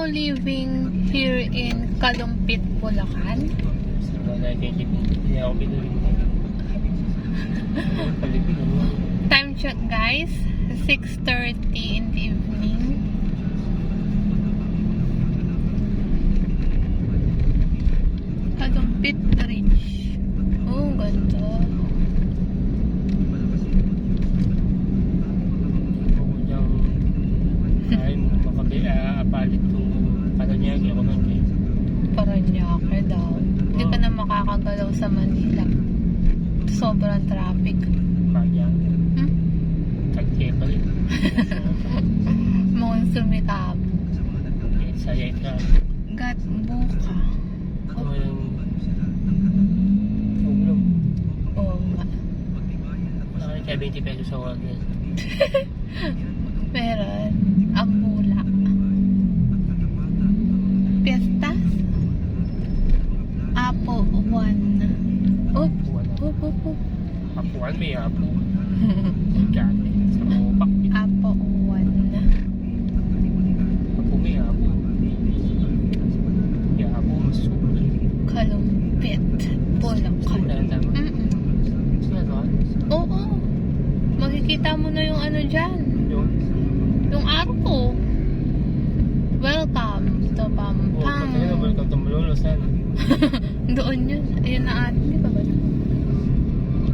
now living here in Kalumpit, Bulacan. Time check guys, 6:30 in the evening. Kalumpit Ridge. Oh, ganda. Paranaque daw. Hindi ka na makakagalaw sa Manila. Sobrang traffic. Mga sumitabo. Gat buka. Oo nga. Kaya 20 pesos sa wag. Meron. Ang bula. Piestas? Apo 1. Oop. Oop, oop, oop. Apuan may apo. Sa mopak. Apo 1. Apo may apo. Kaya apo mas super. Kalumpit. Bulacan. Oo. Makikita mo na yung ano dyan. Yung arko. Welcome to Pampang. Welcome to Malolo. Saan? Doon yun. Ayun na atin. Di ba ba?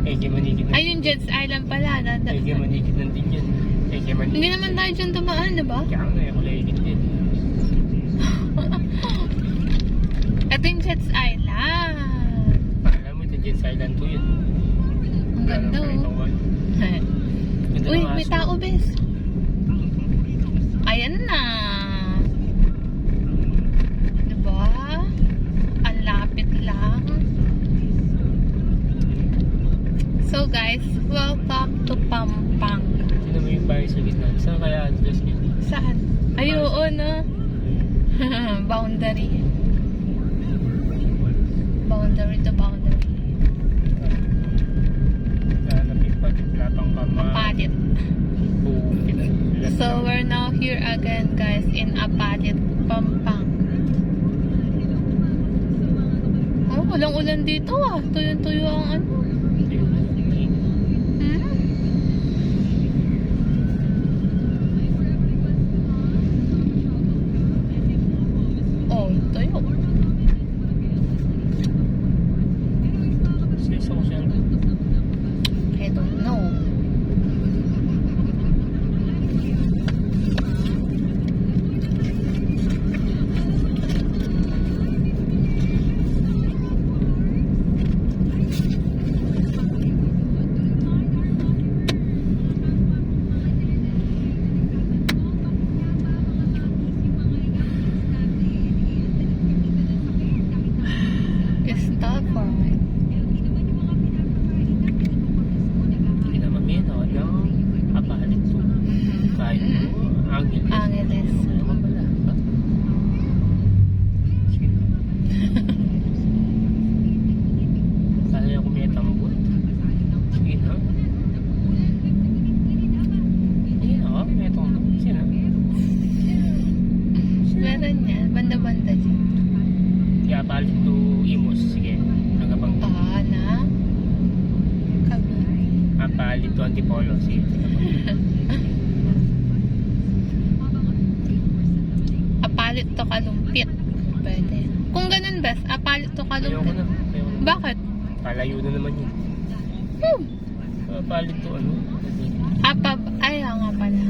Manikit na. Ay, yung Jed's Island pala. Manikit na din yun. Hindi naman tayo dyan tumaan, di ba? Kaya nga, kulay-ikit din. Ito yung Jed's Island. Alam mo, ito Jed's Island 2 yun. Ang ganda oh. Uy, may tao bes. Ayan na. Diba? Ang lapit lang. So guys, welcome to Pampang. Sino mo yung bahay sa gitna? Saan kaya address niya? Saan? Ay, oo no. Boundary. Boundary to boundary. Apalit. So we're now here again guys in Apalit, Pampang. Oh, walang ulan dito ah. Tuyo-tuyo ang ano. Oh, tuyo. I don't know. Angeles. Kaya ako may tambot. Sige na. Ayan ako, may tambot. Sino? Meron yan. Banda-banda dyan. Kaya palit to Imos. Sige. Nagabang to. Na? Cavite. Palit to Antipolo. Sige. Apalit to Kalumpit. Pwede. Kung ganun bes, apalit to Ayaw ko Kalumpit. na. Bakit? Palayo na naman yun. Palit to ano? Ay, nga pala.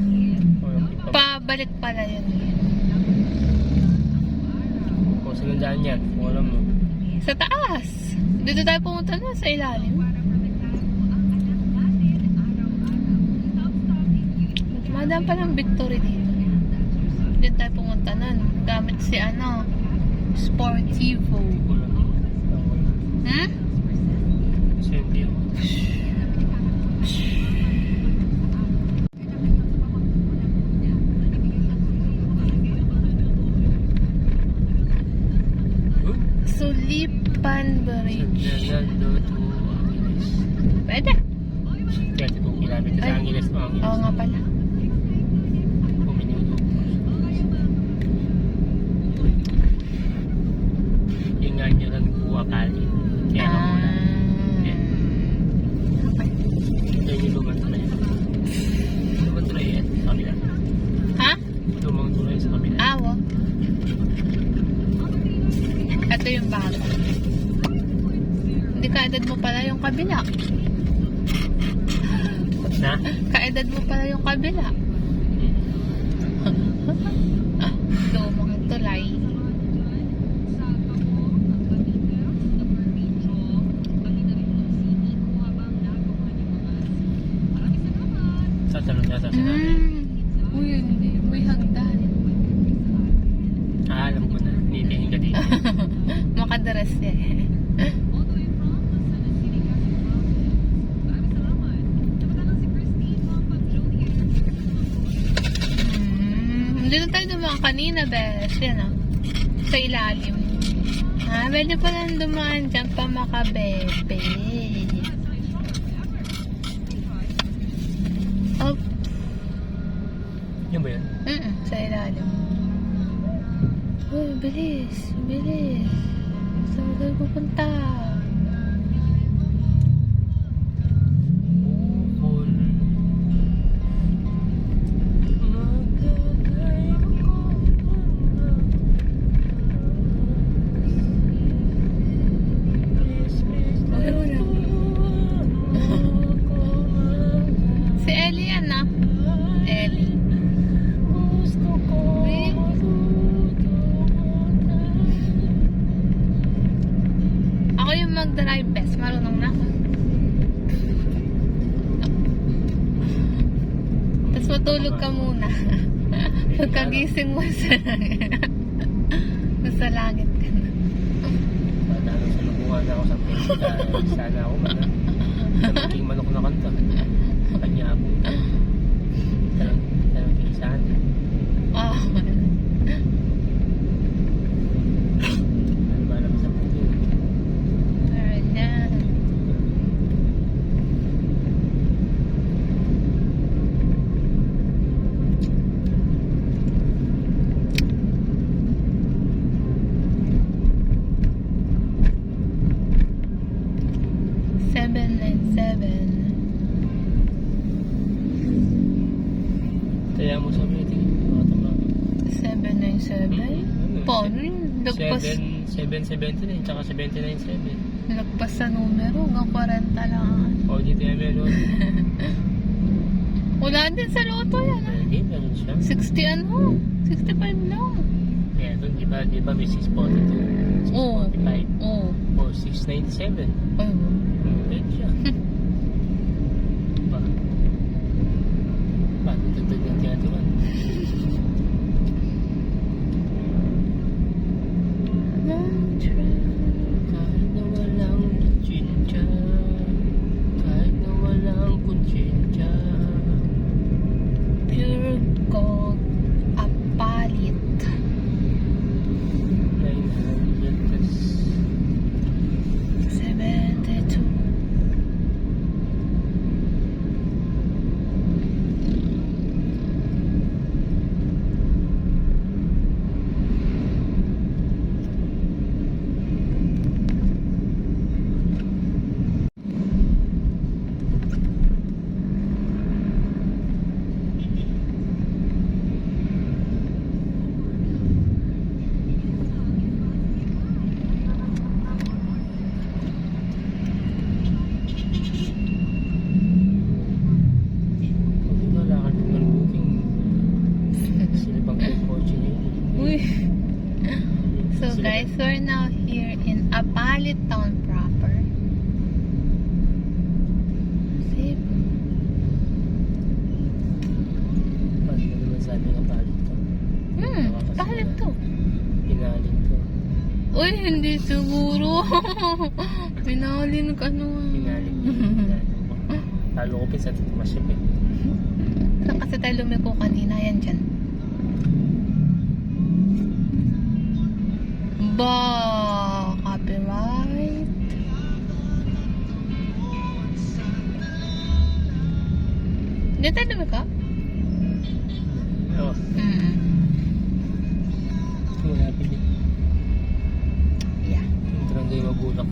Pabalik pala yun. Kung saan daan yan? Kung alam mo. Sa taas. Dito tayo pumunta na sa ilalim. Madami pa ng Victory dito. Dito tayo pumunta na. Gamit si ano, Sportivo. Hmm? Sindi ako. Sulipan Bridge. Pwede. 32 kilometers sa Angeles to Angeles. Oo nga pala. Apali. Kaya muna. Yan. Okay. Yan yung lumang tulay. Lumang tulay yan, sa kabila. Ha? Lumang tulay sa kabila. Awo. Ito yung bago. Hindi kaedad mo pala yung kabila. Na? Kaedad mo pala yung kabila. Lumang tulay. Sasalong yata sa namin. Uy, hindi. May hagdan. Alam ko na. Nilihin ka dito. Makadaras eh. Dito tayo dumaan kanina, bes. Yan ah. Sa ilalim. Pwede pa lang dumaan dyan pa makabebe. Oh. Yun ba yun? Sa ilalim. Uy, bilis. Bilis. Saan tayo pupunta? Bukol. Si Ellie yan ah. Ellie. Uy. Ako yung mag-drive best. Marunong na ako. Tapos matulog ka muna. Pagkagising mo sa langit ka na. Matalo sa lubuhan ako sa pesta. Sana ako man. Sa maging manok na kanta. Kanya ako. Tanong kayo sana. Oh. Ano ba alam sa mundo? Meron na. Kaya mo sabi ito. 797? Paano yun? Lagpas, 779 tsaka 797. lagpas sa numero. Hanggang 40 lang. O dito yung meron. Wala din sa loto yan. Ah. Hindi, meron siya. 60 ano? 65 lang. Kaya doon, di ba may 642? 645? Oo. O 697? Ay, Pwede siya. Bakit dagdag ng tiyaturan? Kahit na walang kutsintya, kahit na walang kutsintya, pure gold. Apalit. 900 plus 72. Uy. So guys, we're now here in Apalit town proper. See? Paano naman sabi ng palit to? Apalit to. Pinalin to. Uy, hindi siguro. Pinalin ka naman. Pinalin ko. Lalo ko pinsan ito masyip eh. Saan kasi tayo lumiko kanina? Yan dyan. Ba, copyright. Hindi tayo lumiko? Oo. Wala pili. Yeah. Yung barangay bulak.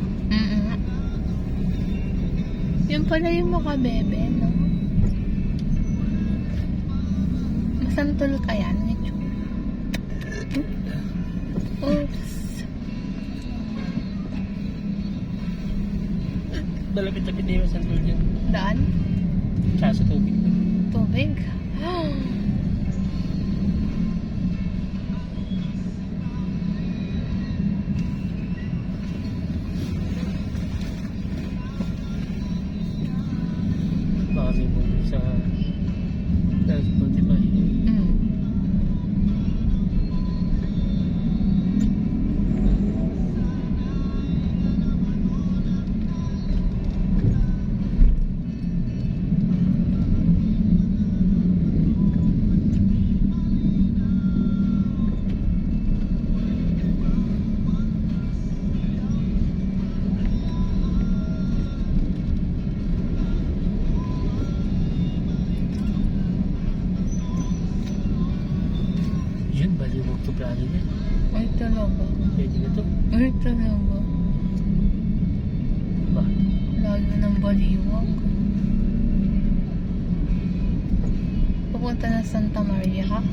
Yun pala yung makabebe, no? Masantol kaya ng itsura. Oops. Malapit-lapit na yung sandal dyan. Daan? Tsaka sa tubig. Tubig? Baka may bulong sa Spotify. Yun, baliwag to plano niya. Ay, talaga. Pwede na to. Ay, talaga. Ba? Lalo ng baliwag. Pupunta na Santa Maria, ha?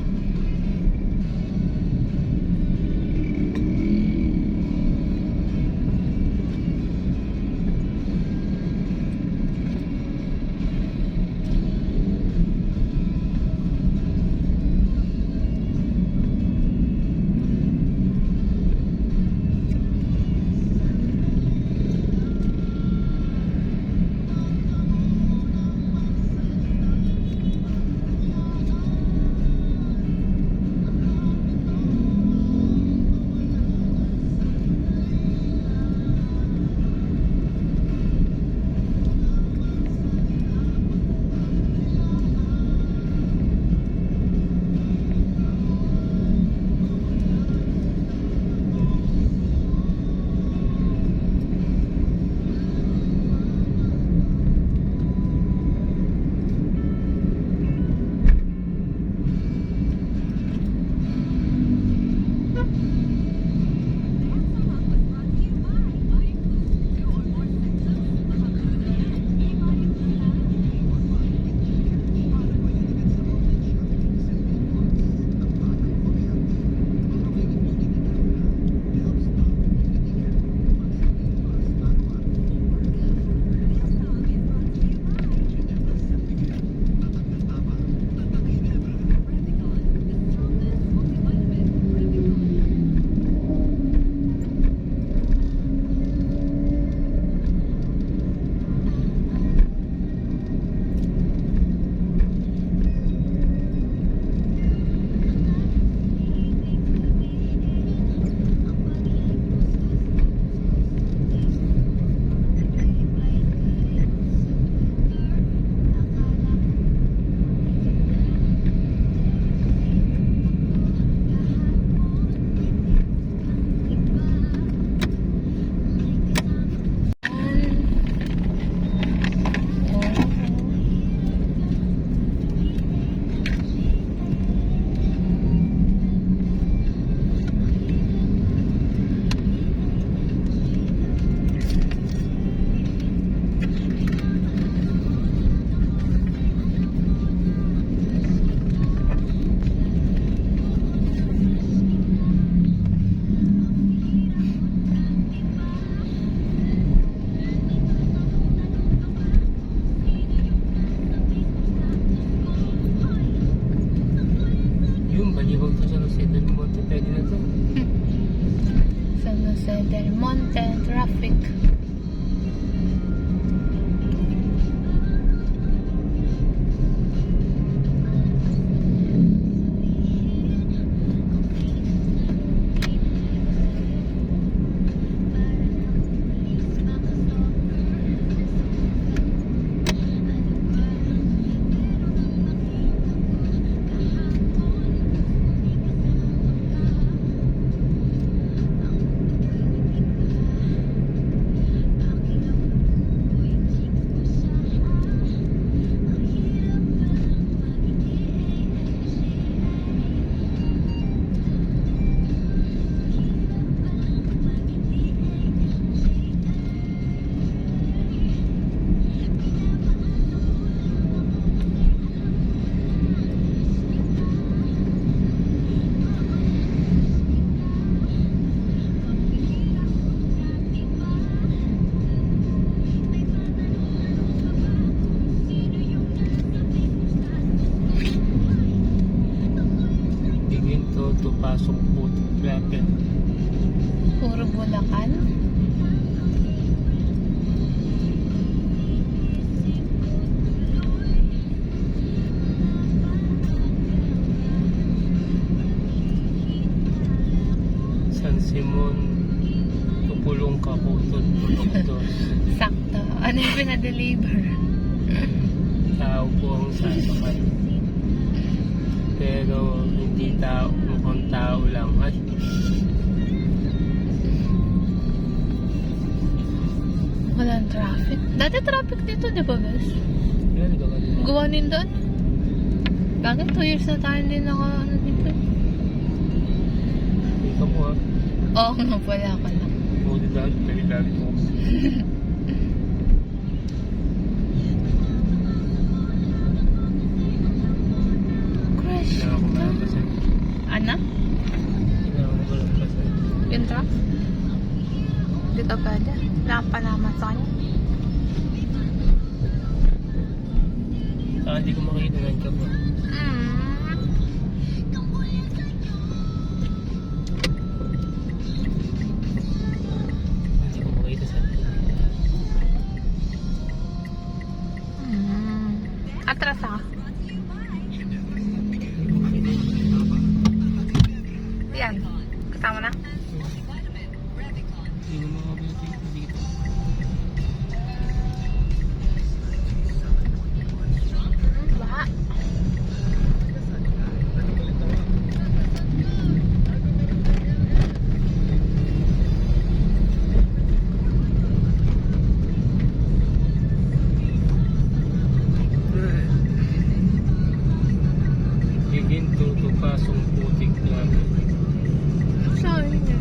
Del Monte traffic. Dos. Sakto. Ano yung pinadeliver? Tao po ang sasakay. Pero hindi tao, mukhang tao lang. At Walang traffic. Dati traffic dito, di ba, bes? yan, gawin na. Gawanin doon. Bakit 2 years na tayo hindi ano dito? Ikaw po ha. Oo nga pala ka lang. Buti dahil po. Crash. Kailangan ko malampasan. Ano? Kailangan ko malampasan. Yung truck? Dito pwede. Wala pa naman sa kanya. Hindi ko makita ng ka po. Hindi ko makita sa Atras ako. Yan. Kasama na? Hindi ko makita dito. Baha. Giginto to kasong putik lang. Sorry na.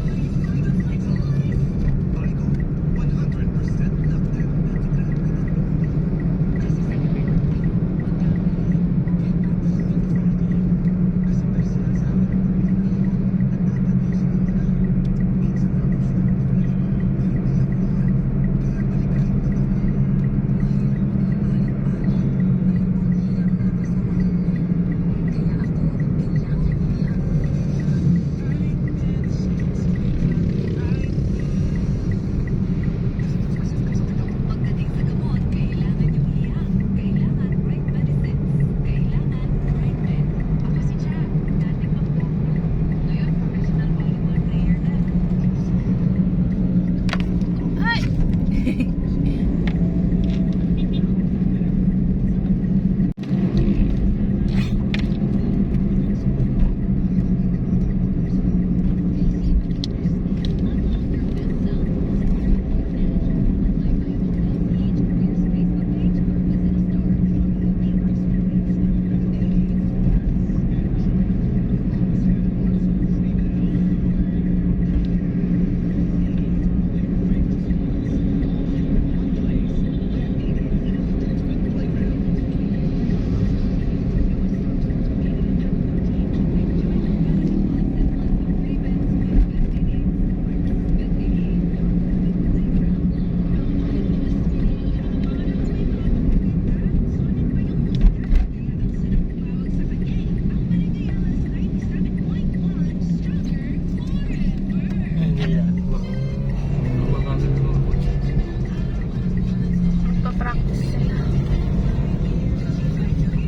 Practice sila.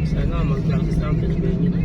Sana mag-practice na ang pinagaling yun.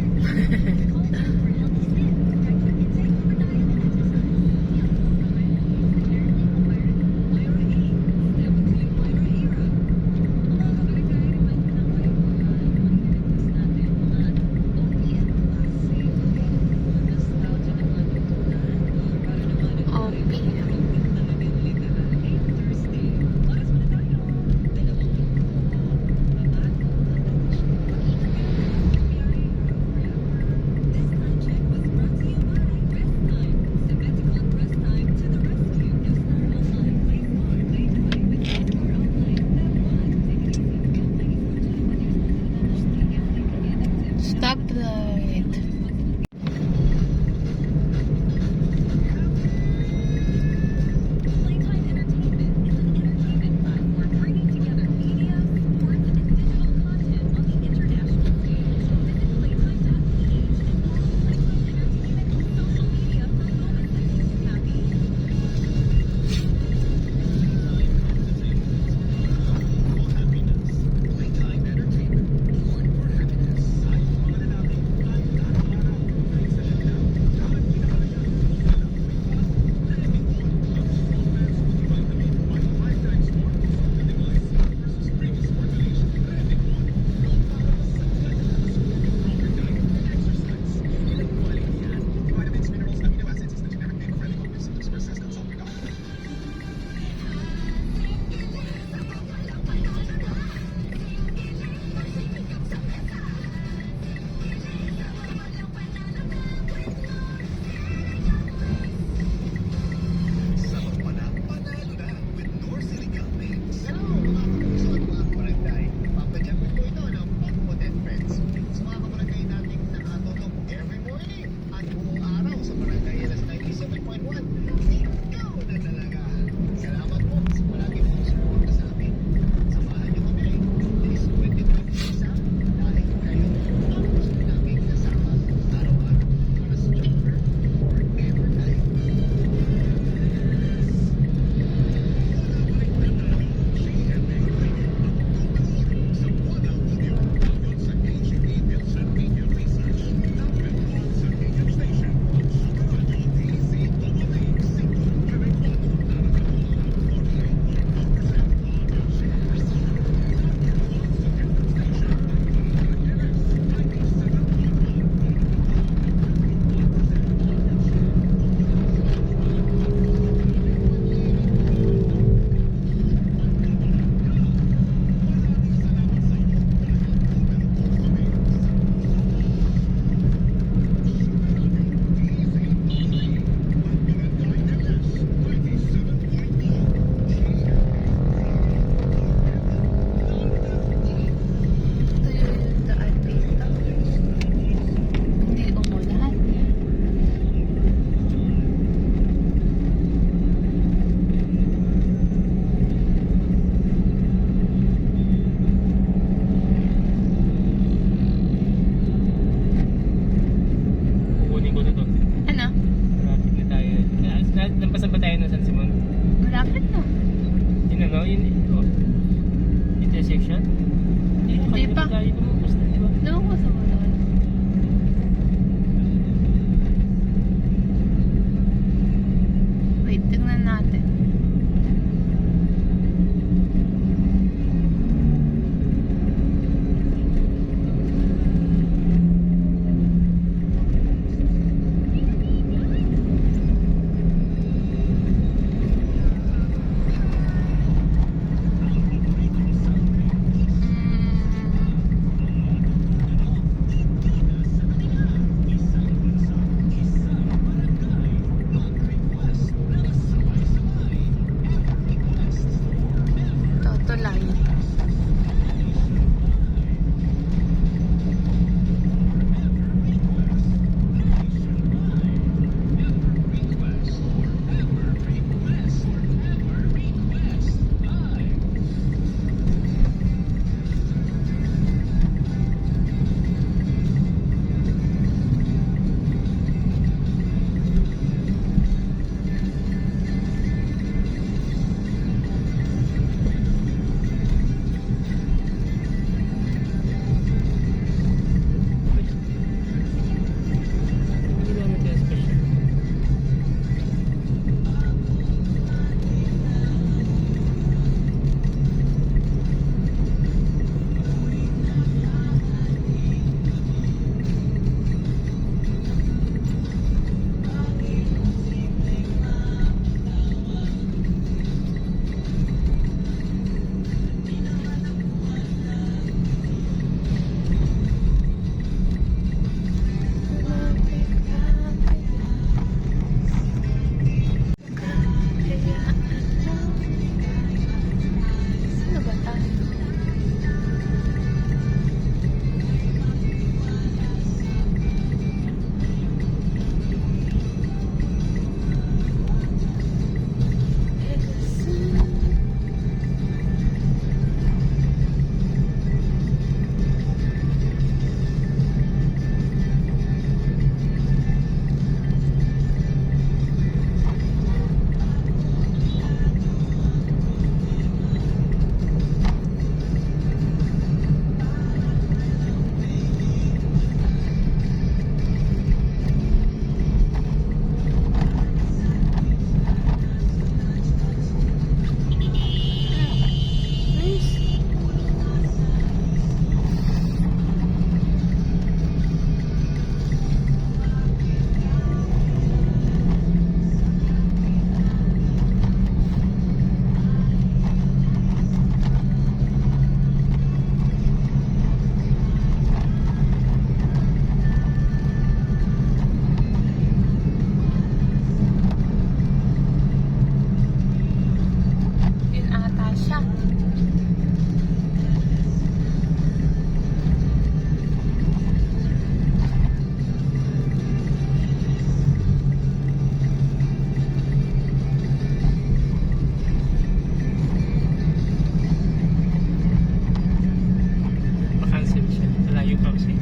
Makancel siya. Malayo pa kasi.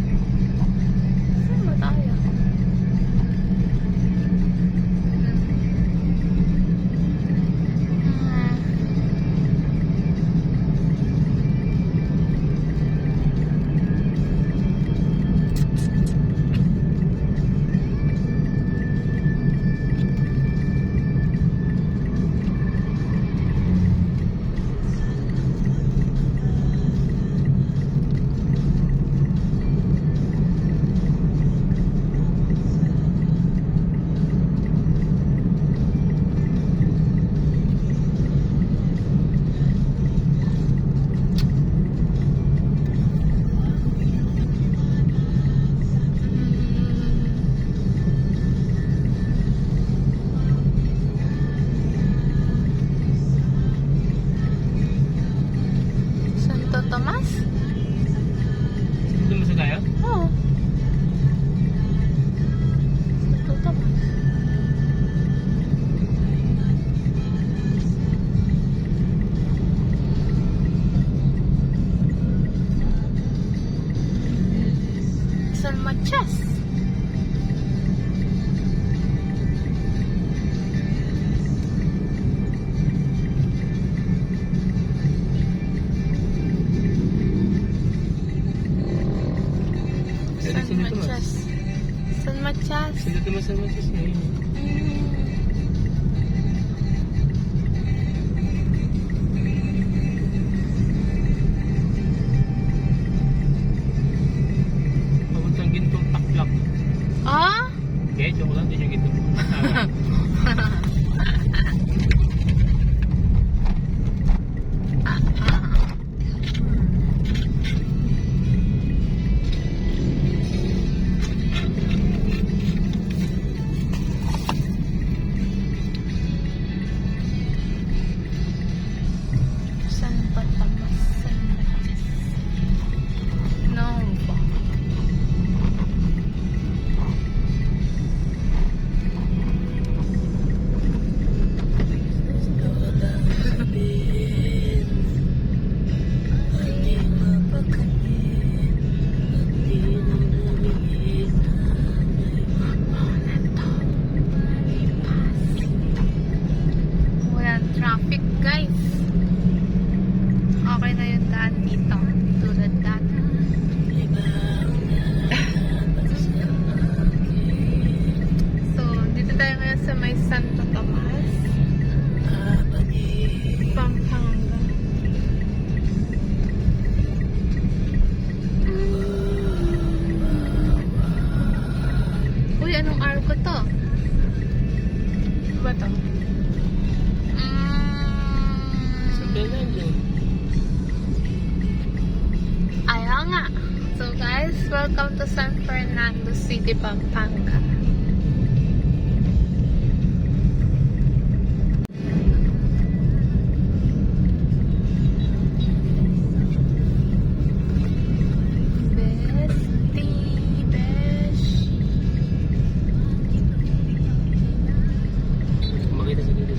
Saan ba tayo? Santo Tomas? Lumasa tayo? Oo. Santo Tomas. San Matias. San Matias. San Matias. Sino Tomas San Matias ngayon? Papuntang Gintong Taklak. Ah? Okay, joke lang. Hindi siya Gintong Taklak. Santo Tomas. San Matias. Nova. Walang traffic, guys. Okay na yung daan dito. Tulad dati. So, dito tayo ngayon sa may Santo Tomas. Pampanga. Uy, anong arko to? Ano ba to? Sabi na dyan. Ayaw nga. So guys, welcome to San Fernando City, Pampanga. Bestie, besh. Makita sa gilid.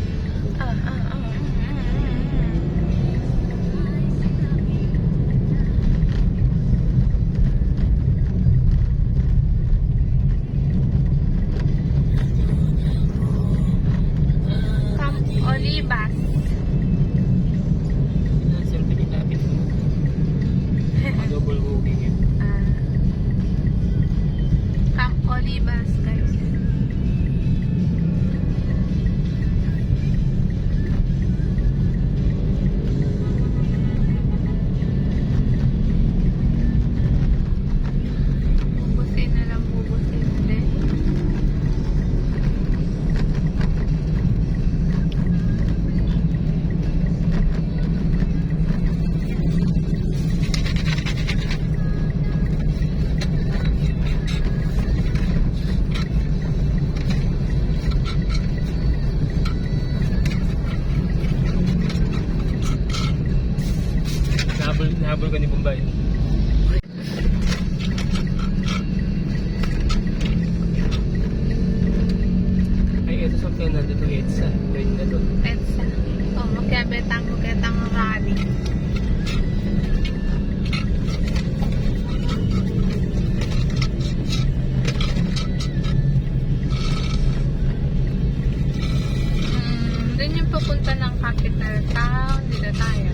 Hinahabol ka ni Bombay. Ay, ito sa kaya nandito EDSA. Pwede na doon. EDSA. Oh, magkabetang rally. Doon yung papunta ng capital town. Dito tayo.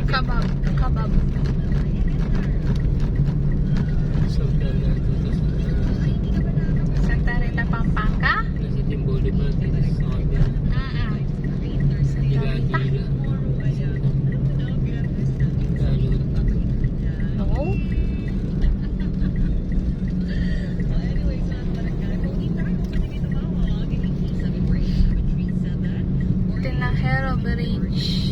Kabab. Santa Rita, Pampanga? Nasa Timboli ba? Dito sa Kabila. Santa Rita. No? Tinahero Bridge.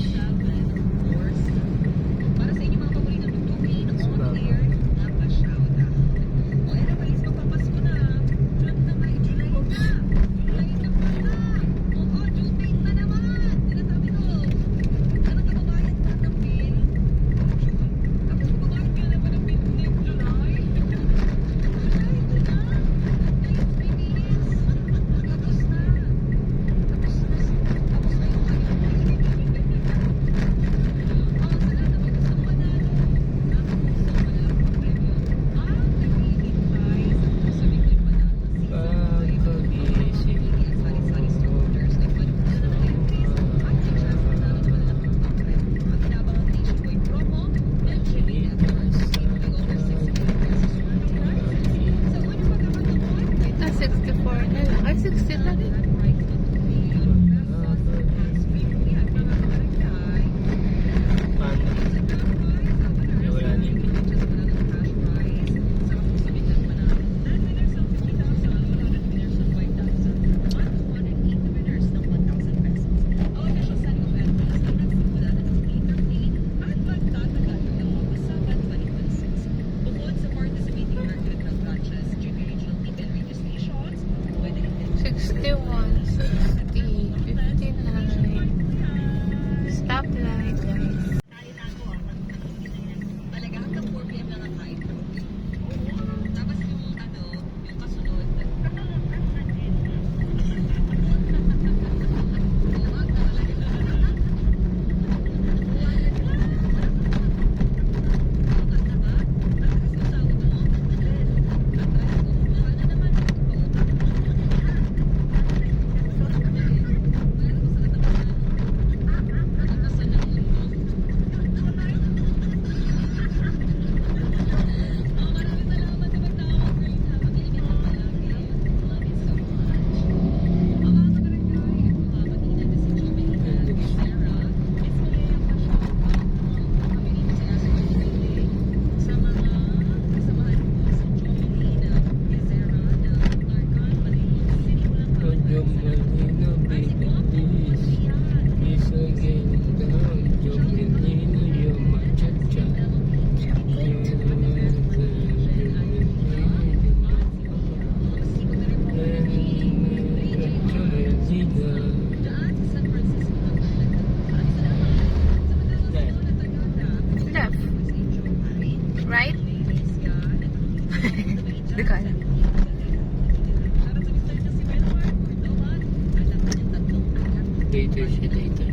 Later siya, later.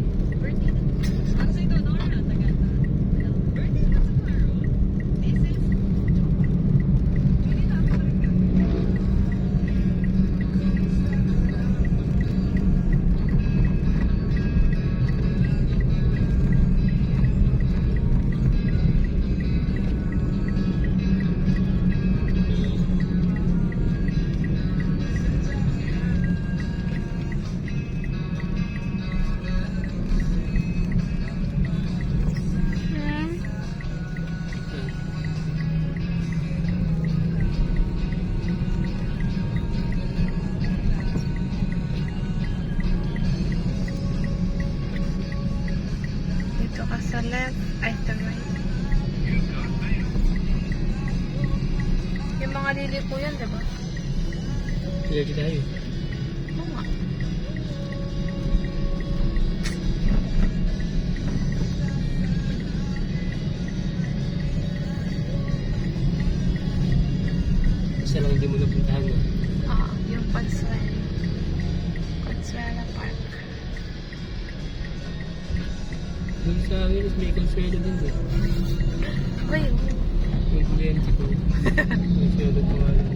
Nakaliliko yan, diba? Pwede tayo. Oo nga. Isa lang hindi mo napuntahan mo. Oo, yung Consuelo. Consuelo Park. Doon sa akin, may Consuelo din eh. Uy, May kliyente ko. Consuelo pa nga lang.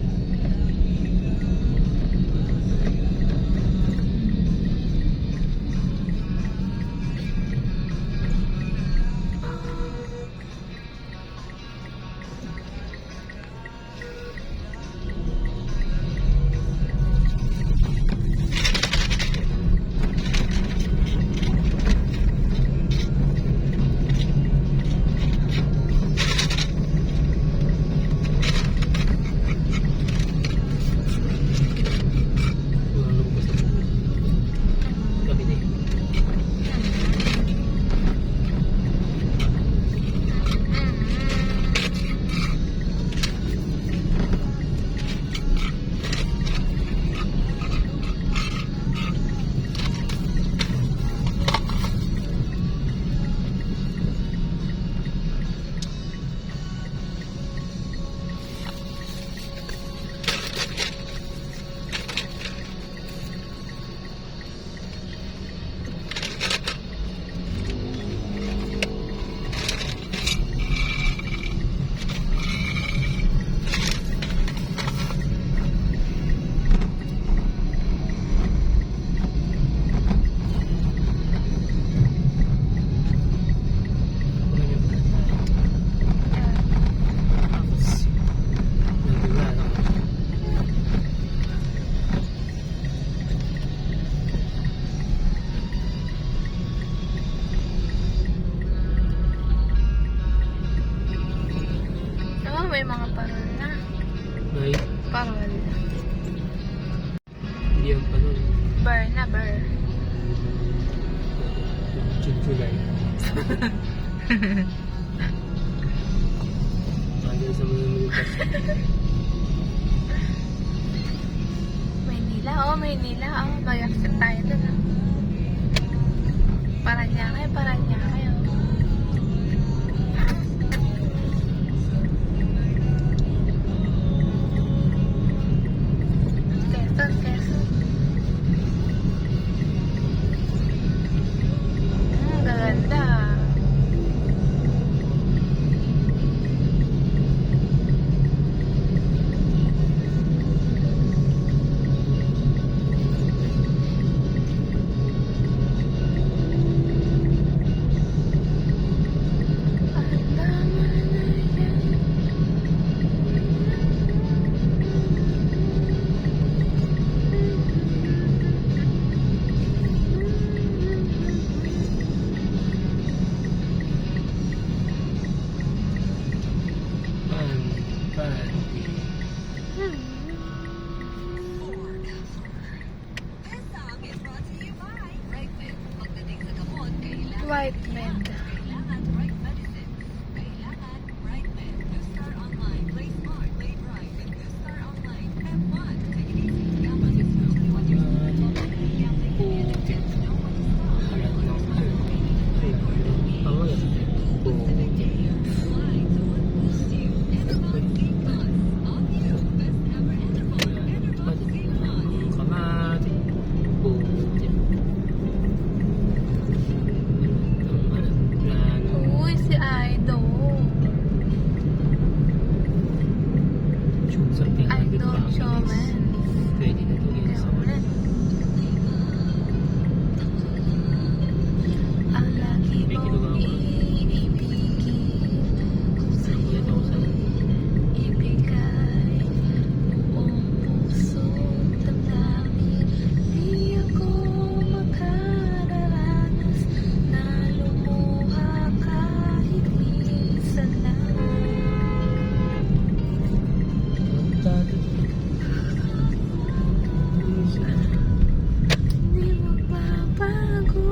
Tulong ko sa buko. Gabi na eh. oh, may mga parol na. May Parol. hindi ang panon. Bar na, bar. July. Hanggang sa mga minutas. Maynila, oh, Maynila. Oh, mag-accept tayo dun, ah. Paranaque, Paranaque, oh. Quezon, Quezon. Gaganda. White med. Uy, si Idol. Idol Showman. Pwede na ito yun. Showman. Ang lagi mong iibigin. Yan ako sa Ibigay buong puso damdamin. Di ako makararanas na lumuha kahit minsan lang. Di magbabago,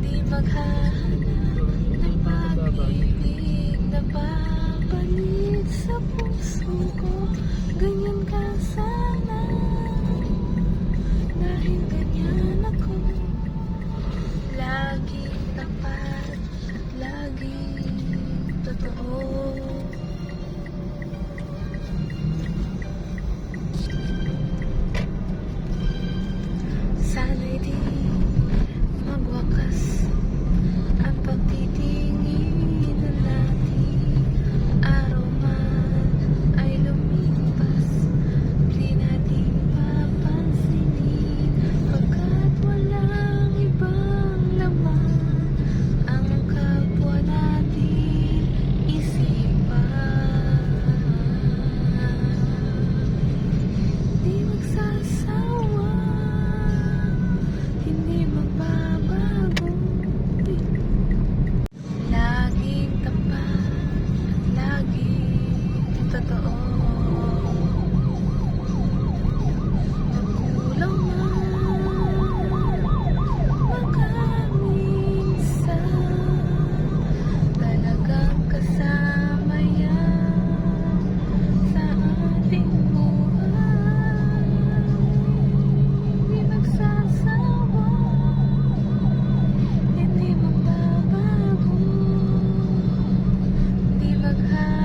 di maghahanap ng pag-ibig na babalik sa puso ko, ganyan ka sana. Dahil ganyan ako, laging tapat at laging totoo. Sana'y di magwakas ang pagtitingin na natin. Araw man ay lumipas, di natin papansinin, pagkat walang ibang laman ang kapwa natin isipan. Di magsasawa, hindi magbabago, laging tapat at laging totoo. Nagkulang man makaminsan, talagang kasama yan sa ating buhay. Di magsasawa, hindi magbabago, di maghahawa.